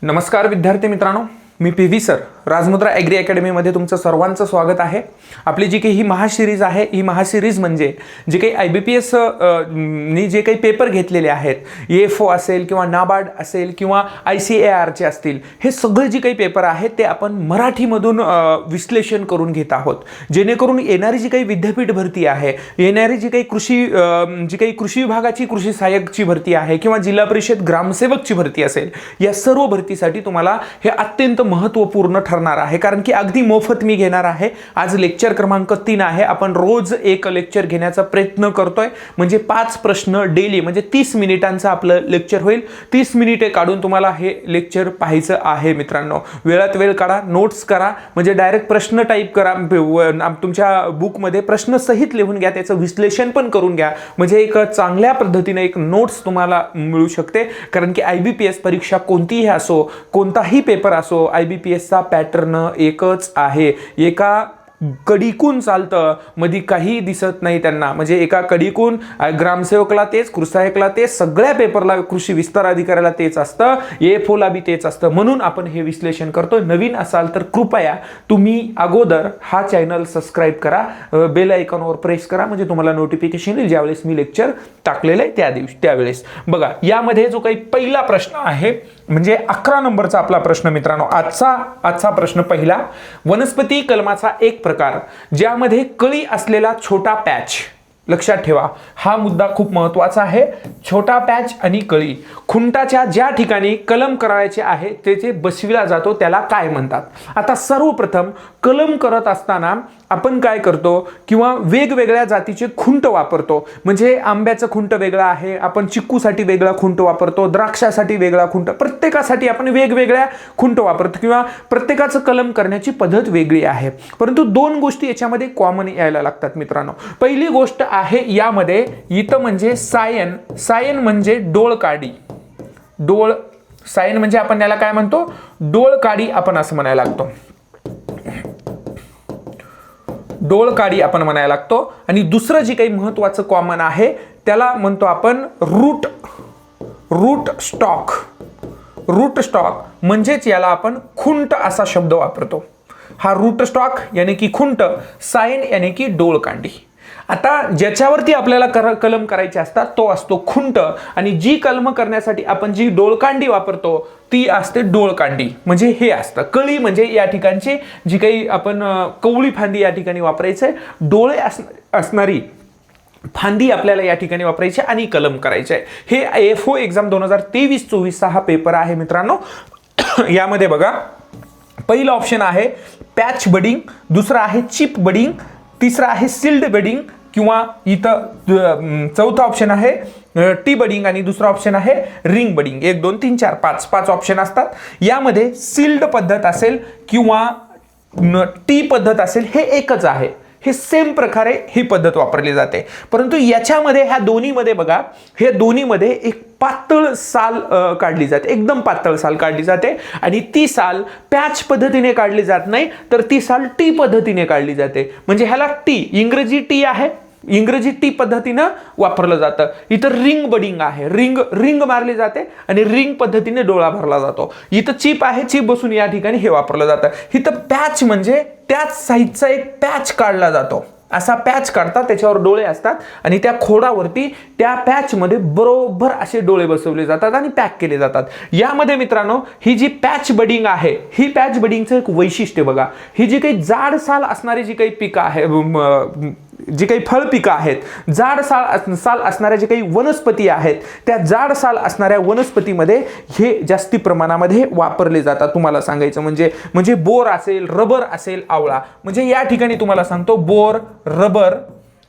नमस्कार विद्यार्थी मित्रांनो, मी पी.व्ही. सर राजमुद्रा ॲग्री अकॅडमीमध्ये तुमचं सर्वांचं स्वागत आहे. आपली जी काही ही महासिरीज आहे, ही महासिरीज म्हणजे जे काही IBPS नी जे काही पेपर घेतलेले आहेत, EFO असेल किंवा नाबार्ड असेल किंवा ICARचे असतील, हे सगळे जे काही पेपर आहेत ते आपण मराठीमधून विश्लेषण करून घेत आहोत, जेणेकरून येणारी जी काही विद्यापीठ भरती आहे, येणारी जी काही कृषी विभागाची कृषी सहाय्यकची भरती आहे किंवा जिल्हा परिषद ग्रामसेवकची भरती असेल, या सर्व भरतीसाठी तुम्हाला हे अत्यंत महत्त्वपूर्ण ठरणार आहे. कारण की अगदी मोफत मी घेणार आहे. आज लेक्चर क्रमांक 3 आहे. आपण रोज एक लेक्चर घेण्याचा प्रयत्न करतोय, म्हणजे 5 प्रश्न डेली, म्हणजे 30 मिनिटांचं आपलं लेक्चर होईल. 30 मिनिटे काढून तुम्हाला हे लेक्चर पाहायचं आहे मित्रांनो. वेळात वेळ काढा, नोट्स करा, म्हणजे डायरेक्ट प्रश्न टाईप करा, तुमच्या बुकमध्ये प्रश्न सहित लिहून घ्या, त्याचं विश्लेषण पण करून घ्या, म्हणजे एक चांगल्या पद्धतीने एक नोट्स तुम्हाला मिळू शकते. कारण की IBPS परीक्षा कोणतीही असो, कोणताही पेपर असो, IBPSचा पॅटर्न एकच आहे. एका कडीकून चालतं, मध्ये काही दिसत नाही त्यांना, म्हणजे एका कडीकून ग्रामसेवकला तेच, कृषिसहाय्यकला तेच, सगळ्या पेपरला कृषी विस्तार अधिकाऱ्याला तेच असतं, EFOला बी तेच असतं. म्हणून आपण हे विश्लेषण करतो. नवीन असाल तर कृपया तुम्ही अगोदर हा चॅनल सबस्क्राईब करा, बेल आयकॉनवर प्रेस करा, म्हणजे तुम्हाला नोटिफिकेशन येईल ज्यावेळेस मी लेक्चर टाकलेलं आहे त्यावेळेस. बघा, यामध्ये जो काही पहिला प्रश्न आहे, म्हणजे 11 नंबरचा आपला प्रश्न मित्रांनो, आजचा प्रश्न पहिला. वनस्पती कलमाचा एक प्रकार ज्यामध्ये कळी असलेला छोटा पॅच. लक्षात ठेवा, हा मुद्दा खूप महत्वाचा आहे. छोटा पॅच आणि कळी, खुंटाच्या ज्या ठिकाणी कलम करायचे आहे तेथे बसविला जातो, त्याला काय म्हणतात? आता सर्वप्रथम कलम करत असताना आपण काय करतो, किंवा वेगवेगळ्या जातीचे खुंट वापरतो. म्हणजे आंब्याचं खुंट वेगळं आहे, आपण चिक्कूसाठी वेगळा खुंट वापरतो, द्राक्षासाठी वेगळा खुंट, प्रत्येकासाठी आपण वेगवेगळ्या खुंट वापरतो, किंवा प्रत्येकाचं कलम करण्याची पद्धत वेगळी आहे. परंतु 2 गोष्टी याच्यामध्ये कॉमन यायला लागतात मित्रांनो. पहिली गोष्ट आहे यामध्ये, इथं म्हणजे सायन म्हणजे डोळकाडी. सायन म्हणजे आपण याला काय म्हणतो, डोळकाडी आपण असं म्हणायला लागतो. डोळकाडी आपण म्हणायला लागतो. आणि दुसरं जे काही महत्वाचं कॉमन आहे त्याला म्हणतो आपण रूट स्टॉक, म्हणजेच याला आपण खुंट असा शब्द वापरतो. हा रूट स्टॉक याने की खुंट, सायन याने की डोळकांडी. आता ज्याच्यावरती आपल्याला कलम करायचे असतात तो असतो खुंट, आणि जी कलम करण्यासाठी आपण जी डोळकांडी वापरतो ती असते डोळकांडी. म्हणजे हे असतं. कळी म्हणजे या ठिकाणची जी काही आपण कवळी फांदी या ठिकाणी वापरायचे, डोळे असणारी फांदी आपल्याला या ठिकाणी वापरायची आणि कलम करायचे आहे. हे EFO एक्झाम 2023-24 हा पेपर आहे मित्रांनो. यामध्ये बघा, पहिलं ऑप्शन आहे पॅच बडिंग, दुसरा आहे चिप बडिंग, तिसरा आहे सिल्ड बडिंग, किंवा इथं चौथा ऑप्शन आहे टी बडिंग, आणि दुसरा ऑप्शन आहे रिंग बडिंग. 1 2 3 4 5 ऑप्शन असतात. यामध्ये सिल्ड पद्धत असेल किंवा टी पद्धत असेल, हे एकच आहे. हे सेम प्रकारे ही पद्धत वापरली जाते. परंतु याच्यामध्ये, ह्या दोन्हीमध्ये बघा, हे दोन्हीमध्ये एक पातळ साल काढली जाते, एकदम पातळ साल काढली जाते, आणि ती साल पॅच पद्धतीने काढली जात नाही, तर ती साल टी पद्धतीने काढली जाते. म्हणजे ह्याला टी, इंग्रजी टी आहे, इंग्रजी टी पद्धतीनं वापरलं जातं. इथं रिंग बडिंग आहे, रिंग मारली जाते आणि रिंग पद्धतीने डोळा भरला जातो. इथं चिप आहे, चिप बसून या ठिकाणी हे वापरलं जातं. इथं पॅच म्हणजे त्याच साईजचा एक पॅच काढला जातो. असा पॅच काढतात, त्याच्यावर डोळे असतात, आणि त्या खोडावरती त्या पॅचमध्ये बरोबर असे डोळे बसवले जातात आणि पॅक केले जातात. यामध्ये मित्रांनो, ही जी पॅच बडिंग आहे, ही पॅच बडिंगचं एक वैशिष्ट्य बघा. ही जी काही जाड साल असणारी जी काही पिकं आहे, जी काही फळ पिकं आहेत, जाड साल असणाऱ्या जे काही वनस्पती आहेत, त्या जाड साल असणाऱ्या वनस्पतीमध्ये हे जास्ती प्रमाणामध्ये वापरले जातात. तुम्हाला सांगायचं म्हणजे बोर असेल, रबर असेल, आवळा, म्हणजे या ठिकाणी तुम्हाला सांगतो बोर, रबर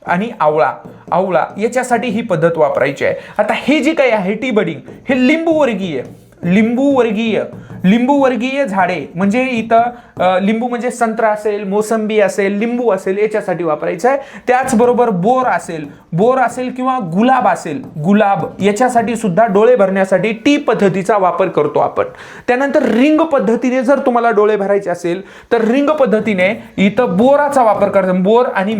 आणि आवळा याच्यासाठी ही पद्धत वापरायची आहे. आता हे जे काही आहे टी बडिंग, हे लिंबूवर्गीय झाडे, म्हणजे इथं लिंबू म्हणजे संत्रा असेल, मोसंबी असेल, लिंबू असेल, याच्यासाठी वापरायचं आहे. त्याचबरोबर बोर असेल किंवा गुलाब याच्यासाठी सुद्धा डोळे भरण्यासाठी टी पद्धतीचा वापर करतो आपण. त्यानंतर रिंग पद्धतीने जर तुम्हाला डोळे भरायचे असेल तर रिंग पद्धतीने इथं बोराचा वापर करतो. बोर आणि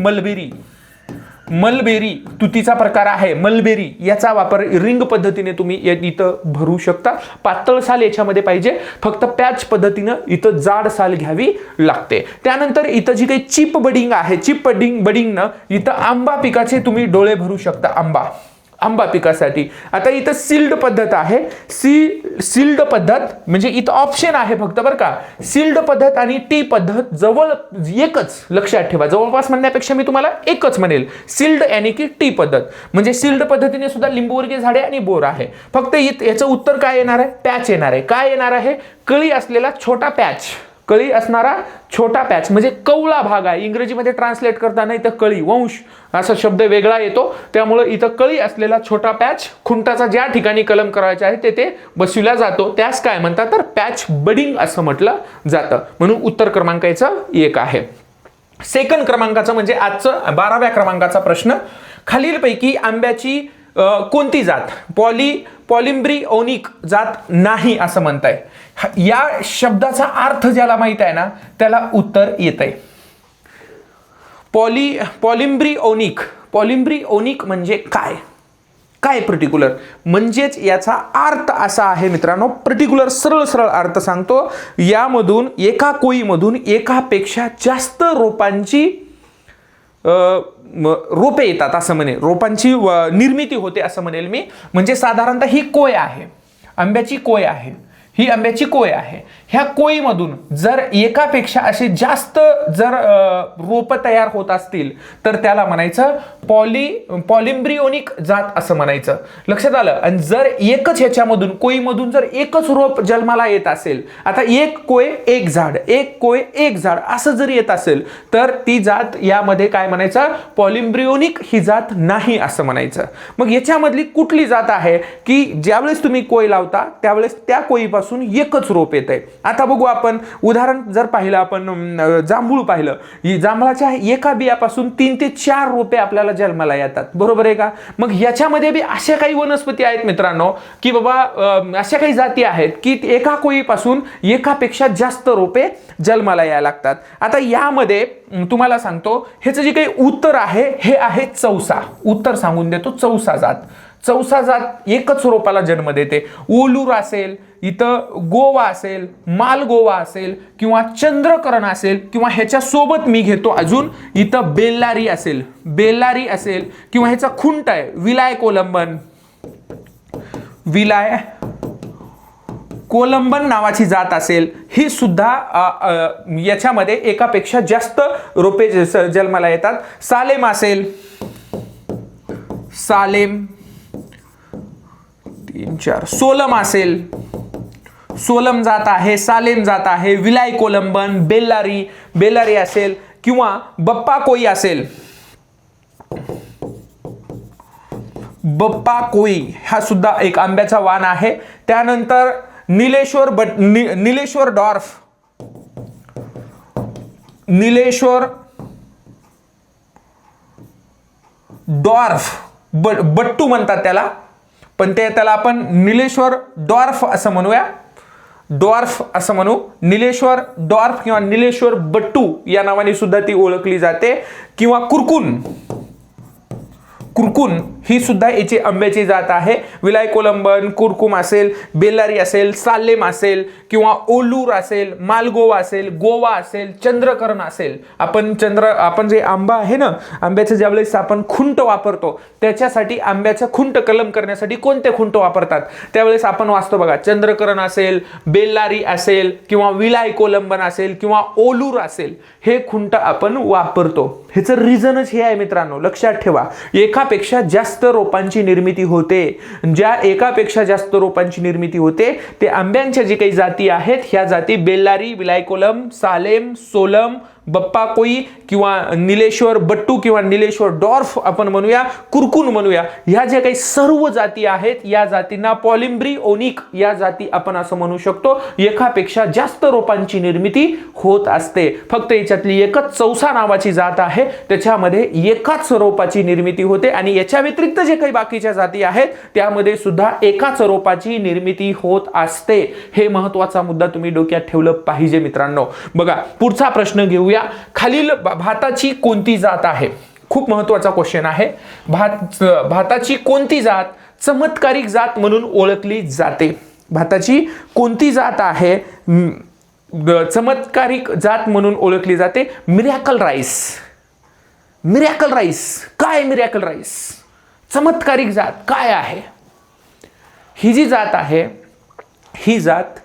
मलबेरी तुतीचा प्रकार आहे, मलबेरी याचा वापर रिंग पद्धतीने तुम्ही इथं भरू शकता. पातळ साल याच्यामध्ये पाहिजे, फक्त पॅच पद्धतीनं इथं जाड साल घ्यावी लागते. त्यानंतर इथं जी काही चिप बडिंग आहे, चिप बडिंगनं इथं आंबा पिकाचे तुम्ही डोळे भरू शकता. आंबा पिकासाठी आता इथं सील्ड पद्धत आहे. सील्ड पद्धत म्हणजे इथं ऑप्शन आहे फक्त बरं का. सील्ड पद्धत आणि टी पद्धत जवळ एकच, लक्षात ठेवा. जवळपास म्हणण्यापेक्षा मी तुम्हाला एकच म्हणेल, सील्ड आणि की टी पद्धत. म्हणजे सील्ड पद्धतीने सुद्धा लिंबूवर्गीय झाडे आणि बोर आहे. फक्त याचं उत्तर काय येणार आहे? पॅच येणार आहे. काय येणार आहे? कळी असलेला छोटा पॅच, कळी असणारा छोटा पॅच म्हणजे कवळा भाग आहे. इंग्रजीमध्ये ट्रान्सलेट करताना इथं कळी, वंश असा शब्द वेगळा येतो, त्यामुळे इथं कळी असलेला छोटा पॅच खुंटाचा ज्या ठिकाणी कलम करायचा आहे तेथे बसविला जातो. त्यास काय म्हणतात? तर पॅच बडिंग असं म्हटलं जातं. म्हणून उत्तर क्रमांक याचं 1 आहे. सेकंड क्रमांकाचं म्हणजे आजचं 12व्या क्रमांकाचा प्रश्न, खालीलपैकी आंब्याची कोणती जात पॉलिम्ब्रिओनिक जात नाही असं म्हणताय? या शब्दाचा अर्थ ज्याला माहित आहे ना त्याला उत्तर येत आहे. पॉलिम्ब्रिओनिक म्हणजे काय? काय पर्टिक्युलर? म्हणजेच याचा अर्थ असा आहे मित्रांनो, पर्टिक्युलर सरळ अर्थ सांगतो. यामधून एका कोळीमधून एकापेक्षा जास्त रोपांची रोपे येतात असं म्हणेल, रोपांची निर्मिती होते असं म्हणेल मी. म्हणजे साधारणतः ही कोय आहे, आंब्याची कोय आहे, ही आंब्याची कोय आहे. ह्या कोयीमधून जर एकापेक्षा असे जास्त जर रोप तयार होत असतील तर त्याला म्हणायचं पॉलिम्ब्रिओनिक जात असं म्हणायचं. लक्षात आलं? आणि जर एकच ह्याच्यामधून कोयीमधून जर एकच रोप जन्माला येत असेल, आता एक कोय एक झाड, एक कोय एक झाड असं जर येत असेल तर ती जात यामध्ये काय म्हणायचं? पॉलिम्ब्रिओनिक ही जात नाही असं म्हणायचं. मग याच्यामधली कुठली जात आहे की ज्यावेळेस तुम्ही कोय लावता त्यावेळेस त्या कोयीपासून एकच रोप येत आहे? आता बघू आपण उदाहरण जर पाहिलं, आपण जांभूळ पाहिलं, जांभळाच्या एका बियापासून 3 ते 4 रोपे आपल्याला जन्माला येतात, बरोबर आहे का? मग याच्यामध्ये बी अशा काही वनस्पती आहेत मित्रांनो की बाबा अशा काही जाती आहेत की एका कोळीपासून एकापेक्षा जास्त रोपे जन्माला यायला लागतात. आता यामध्ये तुम्हाला सांगतो ह्याचं जे काही उत्तर आहे हे आहे चौसा. उत्तर सांगून देतो, चौसा जात. चौसा जात एकच रोपाला जन्म देते. ओलूर असेल, इथं गोवा असेल, मालगोवा असेल किंवा चंद्रकरण असेल किंवा ह्याच्या सोबत मी घेतो अजून इथं बेल्लारी असेल किंवा ह्याचा खुंट आहे विलाय कोलंबन नावाची जात असेल, ही सुद्धा याच्यामध्ये एकापेक्षा जास्त रोपे जन्माला येतात. सालेम असेल, 3, 4, सोलम असेल, सोलम जात आहे, सालेम जात आहे, विलाय कोलंबन, बेल्लारी असेल किंवा बप्पा कोई असेल. बप्पा कोई हा सुद्धा एक आंब्याचा वाण आहे. त्यानंतर निलेश्वर डॉर्फ बट्टू म्हणतात त्याला, पण त्याला आपण निलेश्वर डॉर्फ असं म्हणूया. निलेश्वर डॉर्फ किंवा निलेश्वर बट्टू या नावाने सुद्धा ती ओळखली जाते. किंवा कुरकुन ही सुद्धा याची आंब्याची जात आहे. विलाय कोलंबन, कुरकुम असेल, बेल्लारी असेल, सालेम असेल किंवा ओलूर असेल, मालगोवा असेल, गोवा असेल, चंद्रकरण असेल. आपण जे आंबा आहे ना, आंब्याचं ज्यावेळेस आपण खुंट वापरतो त्याच्यासाठी आंब्याचं खुंट कलम करण्यासाठी कोणते खुंट वापरतात त्यावेळेस आपण वाचतो बघा, चंद्रकरण असेल, बेल्लारी असेल किंवा विलाय कोलंबन असेल किंवा ओलूर असेल, हे खुंट आपण वापरतो. ह्याचं रिझनच हे आहे मित्रांनो, लक्षात ठेवा. एकापेक्षा जास्त रोपांची निर्मिती होते. ज्या एकापेक्षा जास्त रोपांची निर्मिती होते ते आंब्यांच्या जे काही जाती आहेत ह्या जाती बेल्लारी, विलायकोलम, सालेम, सोलम, बप्पा कोई किंवा निलेश्वर बट्टू किंवा निलेश्वर डॉर्फ आपण म्हणूया, कुरकुन म्हणूया, ह्या ज्या काही सर्व जाती आहेत या जातींना पॉलिम्ब्रिओनिक या जाती आपण असं म्हणू शकतो. एकापेक्षा जास्त रोपांची निर्मिती होत असते. फक्त याच्यातली एकच चौसा नावाची जात आहे त्याच्यामध्ये एकाच रोपाची निर्मिती होते आणि याच्या व्यतिरिक्त जे काही बाकीच्या जाती आहेत त्यामध्ये सुद्धा एकाच रोपाची निर्मिती होत असते. हे महत्त्वाचा मुद्दा तुम्ही डोक्यात ठेवलं पाहिजे मित्रांनो. बघा पुढचा प्रश्न घेऊया. खालील भाताची कोणती जात आहे? खूप महत्त्वाचा क्वेश्चन आहे. भाताची कोणती जात चमत्कारिक जात म्हणून ओळखली जाते? भाताची कोणती जात आहे चमत्कारिक जात म्हणून ओळखली जाते? Miracle rice. मिरॅकल राईस काय? मिरॅकल राईस चमत्कारिक जात काय आहे? ही जी जात आहे, ही जात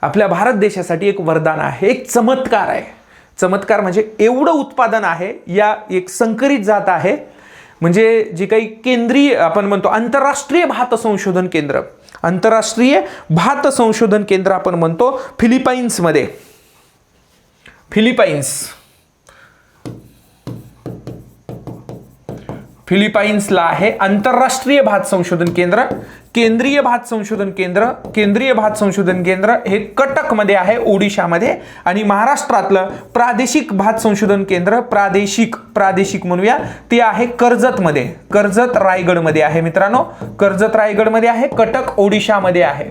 आपल्या भारत देशासाठी एक वरदान आहे, एक चमत्कार आहे. चमत्कार म्हणजे एवढं उत्पादन आहे, या एक संकरित जात आहे. म्हणजे जे काही केंद्रीय आपण म्हणतो आंतरराष्ट्रीय भात संशोधन केंद्र, आंतरराष्ट्रीय भात संशोधन केंद्र आपण म्हणतो फिलिपाईन्समध्ये, फिलिपाईन्सला आहे आंतरराष्ट्रीय भात संशोधन केंद्र. केंद्रीय भात संशोधन केंद्र हे कटकमध्ये आहे ओडिशामध्ये. आणि महाराष्ट्रातलं प्रादेशिक भात संशोधन केंद्र, प्रादेशिक म्हणूया, ते आहे कर्जतमध्ये, कर्जत रायगडमध्ये आहे मित्रांनो, कर्जत रायगडमध्ये आहे. कटक ओडिशामध्ये आहे,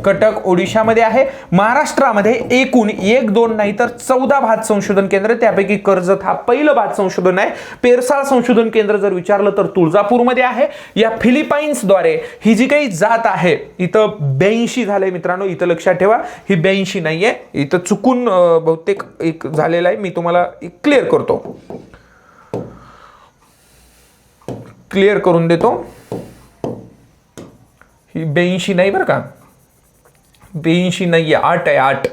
कटक ओडिशामध्ये आहे. महाराष्ट्रामध्ये एकूण 1, 2 नाही तर 14 भात संशोधन केंद्र, त्यापैकी कर्जत हा पहिलं भात संशोधन आहे. पेरसाळ संशोधन केंद्र जर विचारलं तर तुळजापूरमध्ये आहे. या फिलिपाईन्सद्वारे ही जी काही जात आहे, इथं 82 झालंय मित्रांनो, इथं लक्षात ठेवा ही 82 नाहीये, इथं चुकून बहुतेक एक झालेलं आहे, मी तुम्हाला क्लिअर करतो, क्लिअर करून देतो. ही 82 नाही बरं का, 82 नाहीये, 8 आहे, 8.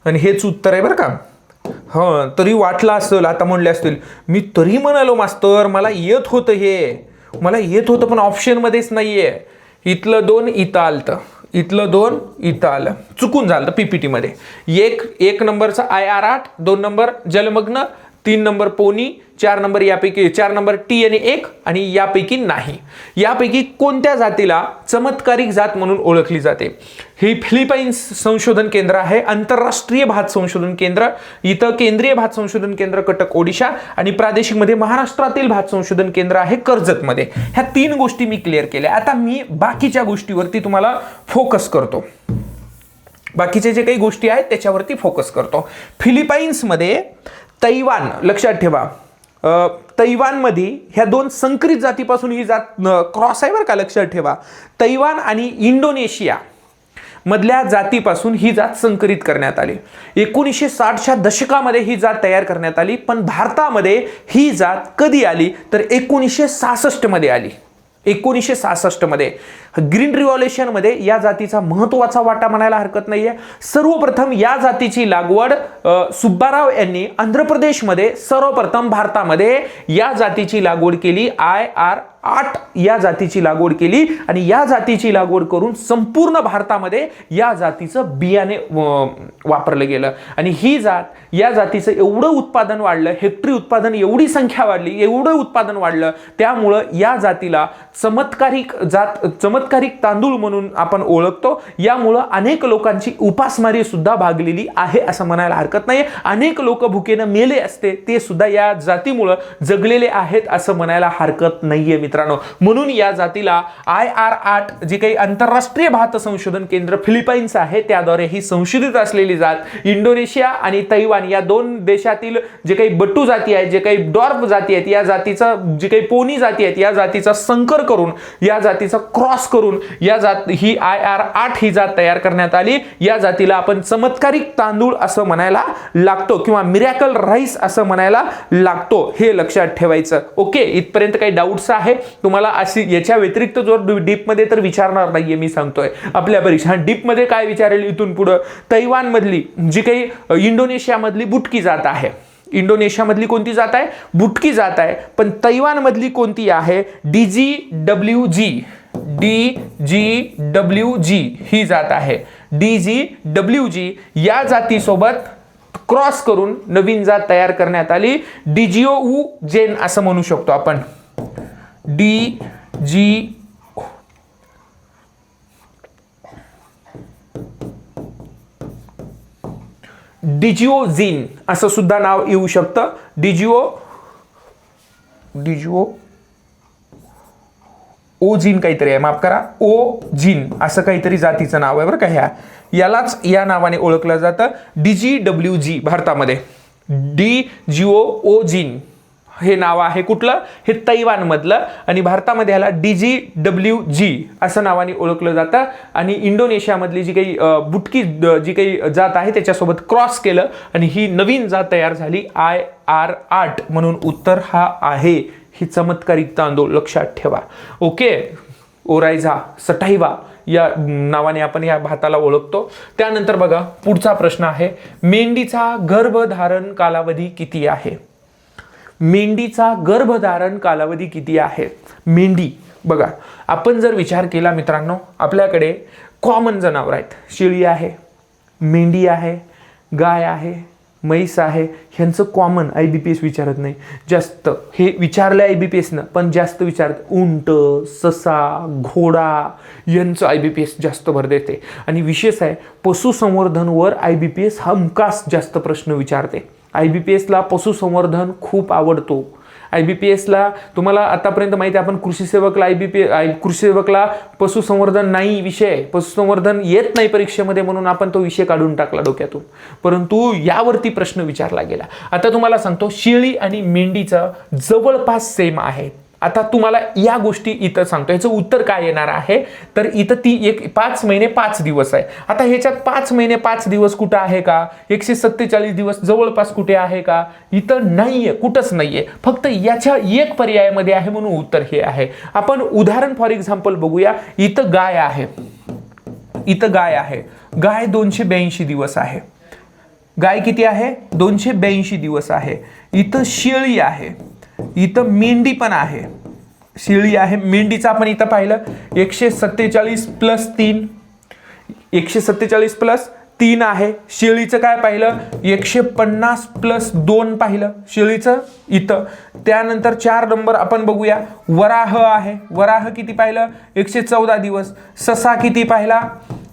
आणि हेच उत्तर आहे बरं का. हां, तरी वाटलं असेल, आता म्हणले असतील मी तरी म्हणालो मास्तर मला येत होतं, हे मला येत होतं पण ऑप्शनमध्येच नाहीये. इथलं 2 इथं आलतं, इथलं 2 इथं आलं, चुकून झालं पीपीटीमध्ये. एक नंबरचा IR8, 2 नंबर जलमग्न, 3 नंबर पोनी, 4 नंबर यापैकी 4 नंबर टी आणि 1 आणि यापैकी नाही. यापैकी कोणत्या जातीला चमत्कारिक जात म्हणून ओळखली जाते? ही फिलिपाईन्स संशोधन केंद्र आहे, आंतरराष्ट्रीय भात संशोधन केंद्र. इथं केंद्रीय भात संशोधन केंद्र कटक ओडिशा आणि प्रादेशिक मध्ये महाराष्ट्रातील भात संशोधन केंद्र आहे कर्जतमध्ये. ह्या 3 गोष्टी मी क्लिअर केल्या. आता मी बाकीच्या गोष्टीवरती तुम्हाला फोकस करतो, बाकीचे जे काही गोष्टी आहेत त्याच्यावरती फोकस करतो. फिलिपाईन्समध्ये तैवान, लक्षात ठेवा, तैवानमध्ये ह्या 2 संकरित जातीपासून ही जात क्रॉस आहे बरं का, लक्षात ठेवा. तैवान आणि इंडोनेशिया मधल्या जातीपासून ही जात संकरित करण्यात आली. 1960च्या दशकामध्ये ही जात तयार करण्यात आली. पण भारतामध्ये ही जात कधी आली तर 1966 मध्ये आली. 1966 मध्ये ग्रीन रिव्हॉल्युशन मध्ये या जातीचा महत्त्वाचा वाटा म्हणायला हरकत नाहीये. सर्वप्रथम या जातीची लागवड सुब्बाराव यांनी आंध्र प्रदेशमध्ये, सर्वप्रथम भारतामध्ये या जातीची लागवड केली. IR8 या जातीची लागवड केली आणि या जातीची लागवड करून संपूर्ण भारतामध्ये या जातीचं बियाणे वापरलं गेलं. आणि ही जात, या जातीचं एवढं उत्पादन वाढलं, हेक्टरी उत्पादन एवढी संख्या वाढली, एवढं उत्पादन वाढलं, त्यामुळं या जातीला चमत्कारिक जात, चमत्कारिक तांदूळ म्हणून आपण ओळखतो. यामुळं अनेक लोकांची उपासमारी सुद्धा भागलेली आहे असं म्हणायला हरकत नाही. अनेक लोक भुकेनं मेले असते ते सुद्धा या जातीमुळं जगलेले आहेत असं म्हणायला हरकत नाहीये मित्रांनो. म्हणून या जातीला IR8 जी काही आंतरराष्ट्रीय भात संशोधन केंद्र फिलिपाईन्स आहे त्याद्वारे ही संशोधित असलेली जात इंडोनेशिया आणि तैवान या 2 देशातील जे काही बट्टू जाती आहेत, जे काही डॉर्फ जाती आहेत, या जातीचा जे काही पोनी जाती आहेत, या जातीचा संकर करून, या जातीचा क्रॉस करून या जात ही IR8 ही जात तयार करण्यात आली. या जातीला आपण चमत्कारिक तांदूळ असं म्हणायला लागतो किंवा मिरॅकल राईस असं म्हणायला लागतो, हे लक्षात ठेवायचं. ओके, इथपर्यंत काही डाऊट्स आहे तुम्हाला? अशी याच्या व्यतिरिक्त जो डीप मध्ये तर विचारणार नाहीये मी सांगतोय आपल्या परीक्षा. डीप मध्ये काय विचारेल इथून पुढे? तैवान मधली जी काही इंडोनेशिया मधली बुटकी जात आहे, इंडोनेशिया मधली कोणती जात आहे? बुटकी जात आहे. पण तैवान मधली कोणती आहे? DGWG ही जात आहे. DGWG या जातीसोबत क्रॉस करून नवीन जात तयार करण्यात आली. डिजिओ जेन असं म्हणू शकतो आपण. डिजिओझिन असं सुद्धा नाव येऊ शकतं. डिजिओ ओजिन काहीतरी आहे, माफ करा, ओजिन असं काहीतरी जातीचं नाव आहे बरं का. यालाच या नावाने ओळखलं जातं. DGWG भारतामध्ये DGOOजिन हे नाव आहे कुठलं, हे तैवानमधलं, आणि भारतामध्ये ह्याला DGWG असं नावाने ओळखलं जातं. आणि इंडोनेशियामधली जी काही बुटकी जी काही जात आहे त्याच्यासोबत क्रॉस केलं आणि ही नवीन जात तयार झाली IR8 म्हणून उत्तर हा आहे. ही चमत्कारिक तांदूळ लक्षात ठेवा. ओके, ओरायझा सटाईवा या नावाने आपण या भाताला ओळखतो. त्यानंतर बघा पुढचा प्रश्न आहे, मेंढीचा गर्भधारण कालावधी किती आहे? मेंढीचा गर्भधारण कालावधी किती आहे? मेंढी बघा, आपण जर विचार केला मित्रांनो, आपल्याकडे कॉमन जनावर आहेत. शेळी आहे, मेंढी आहे, गाय आहे, म्हैस आहे. ह्यांचं कॉमन IBPS विचारत नाही जास्त. हे विचारलं IBPSनं, पण जास्त विचारत उंट, ससा, घोडा यांचं IBPS जास्त भर देते. आणि विशेष आहे पशुसंवर्धनवर IBPS हमखास जास्त प्रश्न विचारते. IBPSला पशुसंवर्धन खूप आवडतो. IBPSला तुम्हाला आतापर्यंत माहिती आहे, आपण कृषी सेवकला कृषी सेवकला पशुसंवर्धन नाही विषय, पशुसंवर्धन येत नाही परीक्षेमध्ये म्हणून आपण तो विषय काढून टाकला डोक्यातून, परंतु यावरती प्रश्न विचारला गेला. आता तुम्हाला सांगतो, शेळी आणि मेंढीचं जवळपास सेम आहे. आता तुम्हाला या गोष्टी इथं सांगतो, याचं उत्तर काय येणार आहे, तर इथं ती 5 महिने 5 दिवस आहे. आता ह्याच्यात 5 महिने 5 दिवस कुठं आहे का? 147 दिवस जवळपास कुठे आहे का? इथं नाहीये, कुठंच नाहीये. फक्त याच्या एक पर्यायामध्ये आहे म्हणून उत्तर हे आहे. आपण उदाहरण फॉर एक्झाम्पल बघूया. इथं गाय आहे, इथं गाय आहे. गाय 282 दिवस आहे. गाय किती आहे? 282 दिवस आहे. इथं शेळी आहे, इथं मेंढी पण आहे. शेळी आहे, मेंढीचा आपण इथं पाहिलं 147 प्लस 3, 147 प्लस 3 आहे. शेळीचं काय पाहिलं 150 प्लस 2 पाहिलं शेळीचं इथं. त्यानंतर 4 नंबर आपण बघूया, वराह आहे. वराह किती पाहिलं 114 दिवस. ससा किती पाहिला?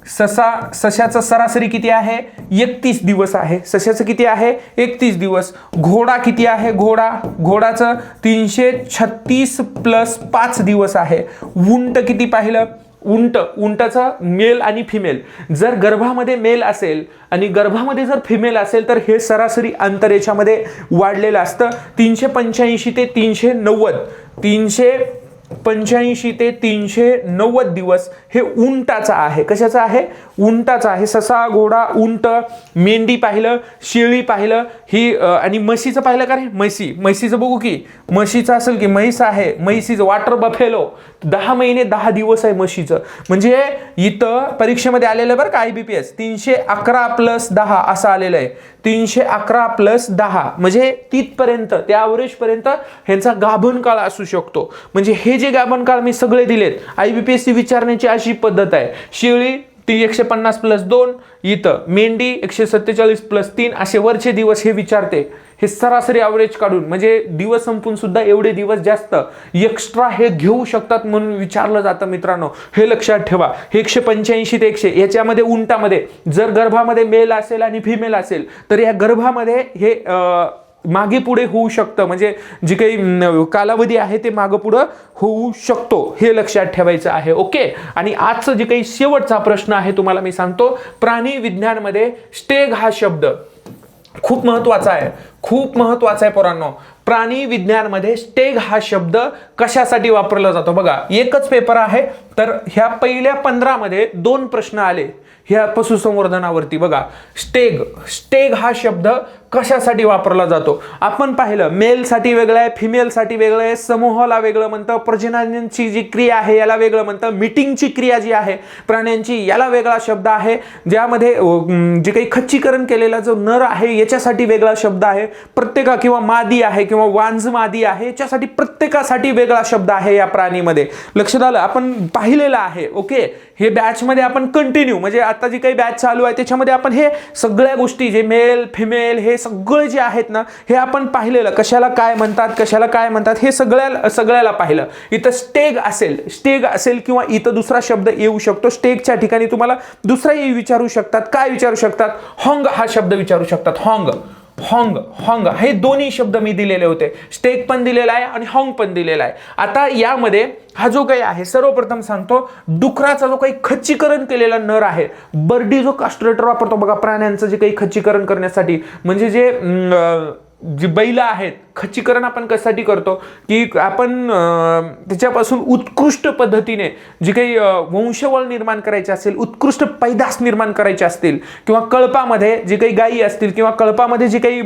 सशाचं सरासरी किती आहे 31 दिवस आहे. सशाचं किती आहे 31 दिवस. घोडा किती आहे? घोडाचं 336 प्लस 5 दिवस आहे. उंट किती पाहिलं? उंटाचं मेल आणि फिमेल, जर गर्भामध्ये मेल असेल आणि गर्भामध्ये जर फिमेल असेल तर हे सरासरी अंतर याच्यामध्ये वाढलेलं असतं. 385 ते 390, 385 ते 390 दिवस हे उंटाचा आहे. कशाचा आहे? उंटाचा आहे. ससा, घोडा, उंट, मेंढी पाहिलं, शेळी पाहिलं, ही आणि म्हशीचं पाहिलं का रे? म्हशीचं बघू की, म्हशीचं असेल की, म्हैस आहे, म्हशीचं वॉटर बफेलो 10 महिने 10 दिवस आहे म्हशीचं. म्हणजे इथं परीक्षेमध्ये आलेलं बरं का IBPS 311 प्लस 10 असं आलेलं आहे. 311 प्लस 10 म्हणजे तिथपर्यंत, त्या ॲव्हरेज पर्यंत ह्यांचा गाभण काळ असू शकतो. म्हणजे हे जे गाभण काळ मी सगळे दिलेत, IBPS विचारण्याची अशी पद्धत आहे. शेळी 150 प्लस 2, इथं मेंढी 147 प्लस 3, असे वरचे दिवस हे विचारते. हे सरासरी ॲव्हरेज काढून, म्हणजे दिवस संपून सुद्धा एवढे दिवस जास्त एक्स्ट्रा हे घेऊ शकतात म्हणून विचारलं जातं मित्रांनो. हे लक्षात ठेवा. हे 185 ते 100 याच्यामध्ये उंटामध्ये जर गर्भामध्ये मेल असेल आणि फिमेल असेल तर या गर्भामध्ये हे मागे पुढे होऊ शकतं. म्हणजे जे काही कालावधी आहे ते मागे पुढे होऊ शकतो. हे लक्षात ठेवायचं आहे. ओके. आणि आजचं जे काही शेवटचा प्रश्न आहे तुम्हाला मी सांगतो. प्राणी विज्ञानमध्ये स्टेग हा शब्द खूप महत्वाचा आहे, खूप महत्वाचा आहे पोरांनो. प्राणी विज्ञानमध्ये स्टेग हा शब्द कशासाठी वापरला जातो बघा. एकच पेपर आहे तर ह्या पहिल्या 15 मध्ये 2 प्रश्न आले ह्या पशुसंवर्धनावरती. बघा स्टेग हा शब्द कशासाठी वापरला जातो आपण पाहिलं. मेलसाठी वेगळं आहे, फिमेलसाठी वेगळं आहे, समूहाला वेगळं म्हणतं, प्रजननाची जी क्रिया आहे याला वेगळं म्हणतं, मीटिंगची क्रिया जी आहे प्राण्यांची याला वेगळा शब्द आहे, ज्यामध्ये जे काही खच्चीकरण केलेला जो नर आहे याच्यासाठी वेगळा शब्द आहे, प्रत्येका किंवा मादी आहे किंवा वांझ मादी आहे याच्यासाठी प्रत्येकासाठी वेगळा शब्द आहे या प्राणीमध्ये. लक्षात आलं? आपण पाहिलेलं आहे. ओके. हे बॅच मध्ये आपण कंटिन्यू, म्हणजे आता जी काही बॅच चालू आहे त्याच्यामध्ये आपण हे सगळ्या गोष्टी जे मेल फिमेल हे सगळे जे आहेत ना हे आपण पाहिलेलं. कशाला काय म्हणतात हे सगळ्याला पाहिलं. इथं स्टेग असेल किंवा इथं दुसरा शब्द येऊ शकतो. स्टेगच्या ठिकाणी तुम्हाला दुसराही विचारू शकतात. काय विचारू शकतात? हॉंग हा शब्द विचारू शकतात. हॉंग हे दोन्ही शब्द मी दिलेले होते. स्टेग पण दिलेला आहे आणि हॉंग पण दिलेला आहे. आता यामध्ये हा जो काही आहे सर्वप्रथम सांगतो, डुकराचा जो काही खच्चीकरण केलेला नर आहे, बर्डी जो कास्ट्रेटर वापरतो बघा प्राण्यांचं जे काही खच्चीकरण करण्यासाठी, म्हणजे जे बैल आहेत खच्चीकरण आपण कशासाठी करतो की आपण त्याच्यापासून उत्कृष्ट पद्धतीने जे काही वंशवळ निर्माण करायचे असेल, उत्कृष्ट पैदास निर्माण करायचे असतील, किंवा कळपामध्ये जे काही गायी असतील किंवा कळपामध्ये जे काही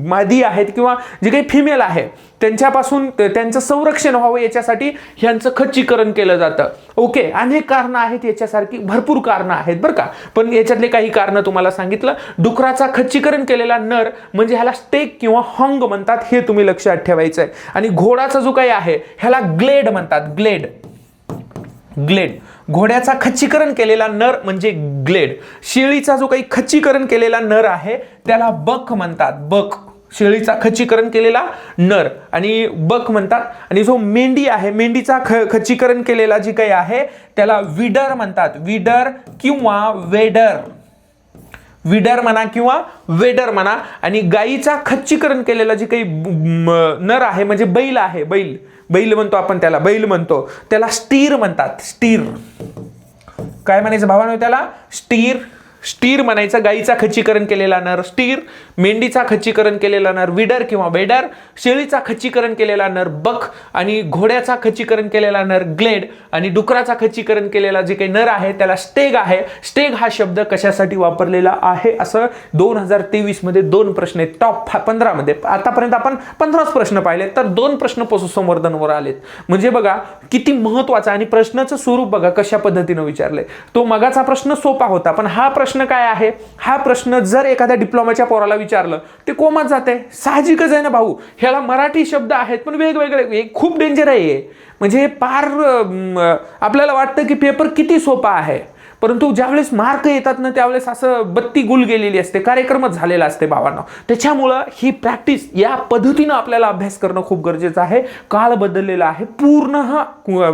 मादी आहेत किंवा जे काही फिमेल आहे त्यांच्यापासून त्यांचं संरक्षण व्हावं याच्यासाठी ह्यांचं खच्चीकरण केलं जातं. ओके, अनेक कारणं आहेत याच्यासारखी, भरपूर कारणं आहेत बरं का, पण याच्यातले काही कारणं तुम्हाला सांगितलं. डुकराचा खच्चीकरण केलेला नर म्हणजे ह्याला स्टेक किंवा हॉंग म्हणतात, हे तुम्ही लक्षात ठेवायचं आहे. आणि घोडाचा जो काही आहे ह्याला ग्लेड म्हणतात, ग्लेड. घोड्याचा खच्चीकरण केलेला नर म्हणजे ग्लेड. शेळीचा जो काही खच्चीकरण केलेला नर आहे त्याला बक म्हणतात, बक. शेळीचा खच्चीकरण केलेला नर आणि बक म्हणतात. आणि जो मेंढी आहे, मेंढीचा खच्चीकरण केलेला जी काही आहे त्याला विडर म्हणतात, विडर किंवा वेडर. विडर म्हणा किंवा वेडर म्हणा. आणि गायीचा खच्चीकरण केलेला जी काही नर आहे म्हणजे बैल आहे, बैल म्हणतो आपण त्याला, बैल म्हणतो त्याला स्टीर म्हणतात, स्टीर. काय म्हणायचं भावांनो त्याला? स्टीर. स्टीर म्हणायचं. गायीचा खच्चीकरण केलेला नर स्टीर, मेंढीचा खच्चीकरण केलेला नर विडर किंवा वेडर, शेळीचा खच्चीकरण केलेला नर बक, आणि घोड्याचा खच्चीकरण केलेला नर ग्लेड, आणि डुकराचा खच्चीकरण केलेला जे काही नर आहे त्याला स्टेग आहे. स्टेग हा शब्द कशासाठी वापरलेला आहे असं 2023 मध्ये 2 प्रश्न आहेत टॉप 15 मध्ये. आतापर्यंत आपण 15च प्रश्न पाहिले तर 2 प्रश्न पशुसंवर्धनवर आलेत. म्हणजे बघा किती महत्वाचा. आणि प्रश्नाचं स्वरूप बघा कशा पद्धतीने विचारलंय. तो मगाचा प्रश्न सोपा होता, पण हा प्रश्न काय आहे? हा प्रश्न जर एखाद्या डिप्लोमाच्या पोराला विचारलं ते कोमात जाते. साहजिकच आहे ना भाऊ. ह्याला मराठी शब्द आहेत पण वेगवेगळे, खूप डेंजर आहे. म्हणजे पार आपल्याला वाटतं की पेपर किती सोपा आहे, परंतु ज्यावेळेस मार्क येतात ना त्यावेळेस असं बत्ती गुल गेलेली असते, कार्यक्रमच झालेला असते भावांनो. त्याच्यामुळं ही प्रॅक्टिस या पद्धतीनं आपल्याला अभ्यास करणं खूप गरजेचं आहे. काळ बदललेला आहे पूर्ण.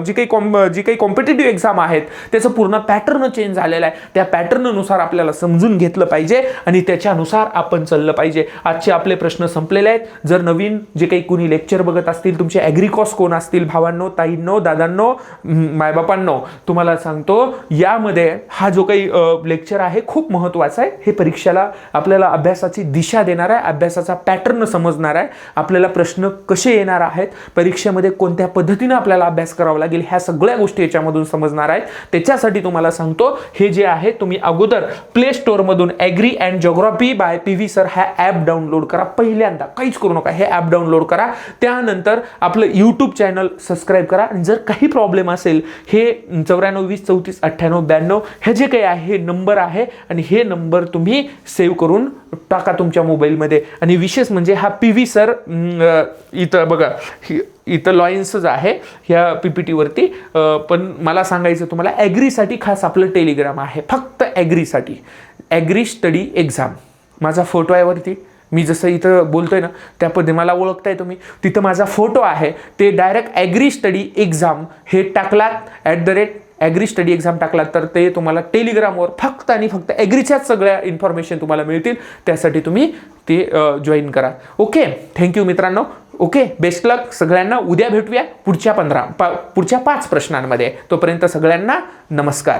जी काही कॉम्पिटेटिव्ह एक्झाम आहेत त्याचं पूर्ण पॅटर्न चेंज झालेला आहे. त्या पॅटर्ननुसार आपल्याला समजून घेतलं पाहिजे आणि त्याच्यानुसार आपण चाललं पाहिजे. आजचे आपले प्रश्न संपलेले आहेत. जर नवीन जे काही कुणी लेक्चर बघत असतील, तुमचे ॲग्रिकॉस कोण असतील, भावांनो, ताईंनो, दादांनो, मायबापांनो, तुम्हाला सांगतो यामध्ये हा जो काही लेक्चर आहे खूप महत्त्वाचा आहे. हे परीक्षेला आपल्याला अभ्यासाची दिशा देणार आहे, अभ्यासाचा पॅटर्न समजणार आहे, आपल्याला प्रश्न कसे येणार आहेत, परीक्षेमध्ये कोणत्या पद्धतीने आपल्याला अभ्यास करावा लागेल, ह्या सगळ्या गोष्टी याच्यामधून समजणार आहेत. त्याच्यासाठी तुम्हाला सांगतो हे जे आहे तुम्ही अगोदर प्ले स्टोअरमधून agri and geography by PV sir हा ॲप डाउनलोड करा. पहिल्यांदा काहीच करू नका, हे ॲप डाउनलोड करा. त्यानंतर आपलं यूट्यूब चॅनल सबस्क्राईब करा. आणि जर काही प्रॉब्लेम असेल हे 94 20 34 98 92 हे जे काही आहे हे नंबर आहे आणि हे नंबर तुम्ही सेव्ह करून टाका तुमच्या मोबाईलमध्ये. आणि विशेष म्हणजे हा सर इथं बघा, इथं लॉयन्सच आहे ह्या PPT वरती. पण मला सांगायचं तुम्हाला ॲग्रीसाठी खास आपलं टेलिग्राम आहे, फक्त ॲग्रीसाठी. ॲग्री स्टडी एक्झाम माझा फोटो आहे वरती. मी जसं इथं बोलतोय ना त्या पद्धतीने मला ओळखताय तुम्ही. तिथं माझा फोटो आहे. ते डायरेक्ट ॲग्री स्टडी एक्झाम हे टाकलात @ॲग्री स्टडी एक्झाम टाकलात तर ते तुम्हाला टेलिग्रामवर फक्त आणि फक्त ॲग्रीच्याच सगळ्या इन्फॉर्मेशन तुम्हाला मिळतील. त्यासाठी तुम्ही ते जॉईन करा. ओके, थँक्यू मित्रांनो. ओके, बेस्ट लक सगळ्यांना. उद्या भेटूया पुढच्या 5 प्रश्नांमध्ये. तोपर्यंत सगळ्यांना नमस्कार.